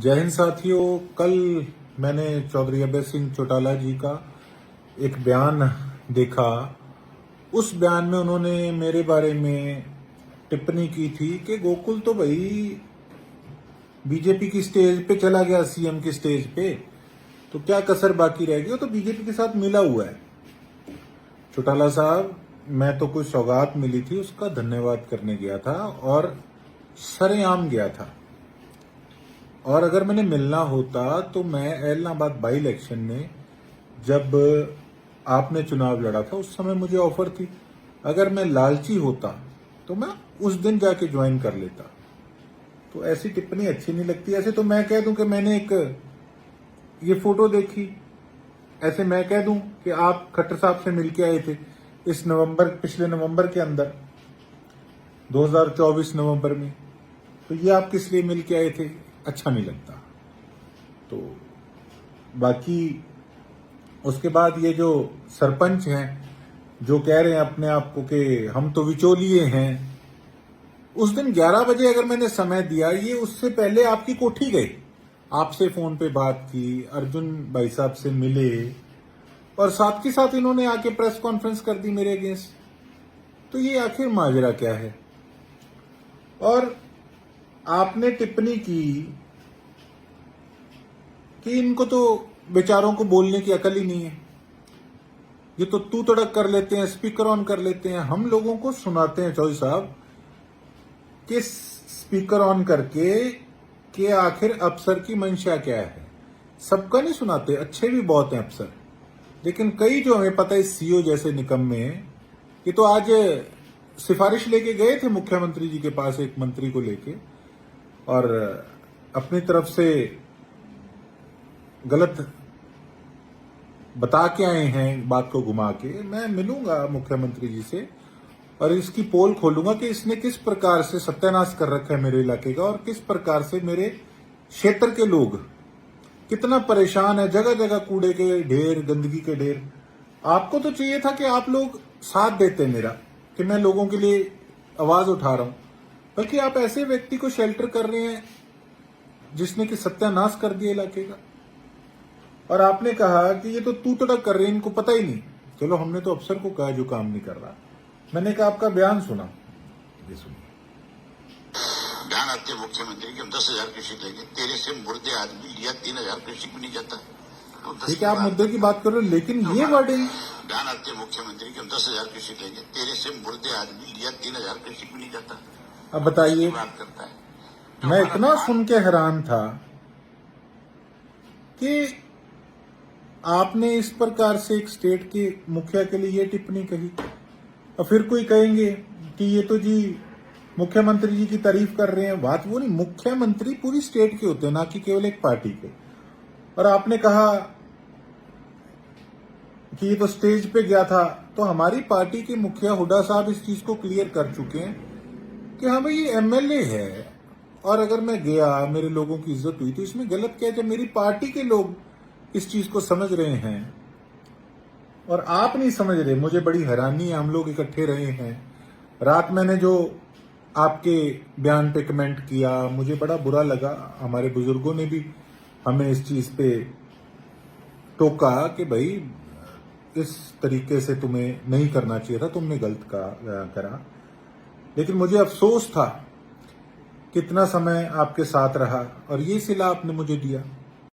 जय हिंद साथियों। कल मैंने चौधरी अभय सिंह चौटाला जी का एक बयान देखा। उस बयान में उन्होंने मेरे बारे में टिप्पणी की थी कि गोकुल तो भाई बीजेपी की स्टेज पे चला गया, सीएम की स्टेज पे, तो क्या कसर बाकी रह गई? वो तो बीजेपी के साथ मिला हुआ है। चौटाला साहब, मैं तो कोई सौगात मिली थी उसका धन्यवाद करने गया था और सरेआम गया था। और अगर मैंने मिलना होता तो मैं एलनाबाद बाई इलेक्शन में जब आपने चुनाव लड़ा था उस समय मुझे ऑफर थी। अगर मैं लालची होता तो मैं उस दिन जाके ज्वाइन कर लेता। तो ऐसी टिप्पणी अच्छी नहीं लगती। ऐसे तो मैं कह दूं कि मैंने एक ये फोटो देखी, ऐसे मैं कह दूं कि आप खट्टर साहब से मिलके आए थे इस पिछले नवंबर के अंदर, 2024 नवंबर में, तो ये आप किस लिए मिलके आए थे? अच्छा नहीं लगता। तो बाकी उसके बाद ये जो सरपंच हैं जो कह रहे हैं अपने आप को कि हम तो विचोलिए हैं, उस दिन 11 बजे अगर मैंने समय दिया, ये उससे पहले आपकी कोठी गए, आपसे फोन पे बात की, अर्जुन भाई साहब से मिले और साथ के साथ इन्होंने आके प्रेस कॉन्फ्रेंस कर दी मेरे अगेंस्ट। तो ये आखिर माजरा क्या है? और आपने टिप्पणी की कि इनको तो बेचारों को बोलने की अकल ही नहीं है, ये तो तू तड़क कर लेते हैं, स्पीकर ऑन कर लेते हैं, हम लोगों को सुनाते हैं चौधरी साहब कि स्पीकर ऑन करके कि आखिर अफसर की मंशा क्या है। सबका नहीं सुनाते, अच्छे भी बहुत हैं अफसर, लेकिन कई जो हमें पता है सीओ जैसे निकम्मे हैं, ये तो आज सिफारिश लेके गए थे मुख्यमंत्री जी के पास एक मंत्री को लेके और अपनी तरफ से गलत बता के आए हैं, बात को घुमा के। मैं मिलूंगा मुख्यमंत्री जी से और इसकी पोल खोलूंगा कि इसने किस प्रकार से सत्यानाश कर रखा है मेरे इलाके का और किस प्रकार से मेरे क्षेत्र के लोग कितना परेशान है। जगह जगह कूड़े के ढेर, गंदगी के ढेर। आपको तो चाहिए था कि आप लोग साथ देते मेरा, कि मैं लोगों के लिए आवाज उठा रहा हूं, बल्कि आप ऐसे व्यक्ति को शेल्टर कर रहे हैं जिसने कि सत्यानाश कर दिया इलाके का। और आपने कहा कि ये तो तू तड़क कर रहे हैं, इनको पता ही नहीं। चलो, हमने तो अफसर को कहा जो काम नहीं कर रहा। मैंने कहा आपका बयान सुना, ये सुनिए। बयान आते मुख्यमंत्री की हम 10,000 कृषि लेंगे, तेरे से मुर्दे आदमी लिया 3,000 कृषि भी नहीं जाता। तो ठीक है, आप मुद्दे की बात कर रहे हो, लेकिन ये वर्डिंग बयान आते मुख्यमंत्री की हम 10,000 कृषि लेंगे, तेरे से मुर्दे आदमी लिया 3,000 कृषि भी नहीं जाता। अब बताइए, बात करता है। मैं इतना सुन के हैरान था कि आपने इस प्रकार से एक स्टेट के मुखिया के लिए ये टिप्पणी कही और फिर कोई कहेंगे कि ये तो जी मुख्यमंत्री जी की तारीफ कर रहे हैं। बात वो नहीं, मुख्यमंत्री पूरी स्टेट के होते हैं, ना कि केवल एक पार्टी के। और आपने कहा कि ये तो स्टेज पे गया था, तो हमारी पार्टी के मुखिया हुड्डा साहब इस चीज को क्लियर कर चुके हैं कि हाँ भाई ये एमएलए है और अगर मैं गया, मेरे लोगों की इज्जत हुई, तो इसमें गलत क्या है जब मेरी पार्टी के लोग इस चीज को समझ रहे हैं और आप नहीं समझ रहे। मुझे बड़ी हैरानी है, हम लोग इकट्ठे रहे हैं। रात मैंने जो आपके बयान पे कमेंट किया, मुझे बड़ा बुरा लगा। हमारे बुजुर्गों ने भी हमें इस चीज पे टोका कि भाई इस तरीके से तुम्हें नहीं करना चाहिए था, तुमने गलत करा। लेकिन मुझे अफसोस था कितना समय आपके साथ रहा और ये सिला आपने मुझे दिया।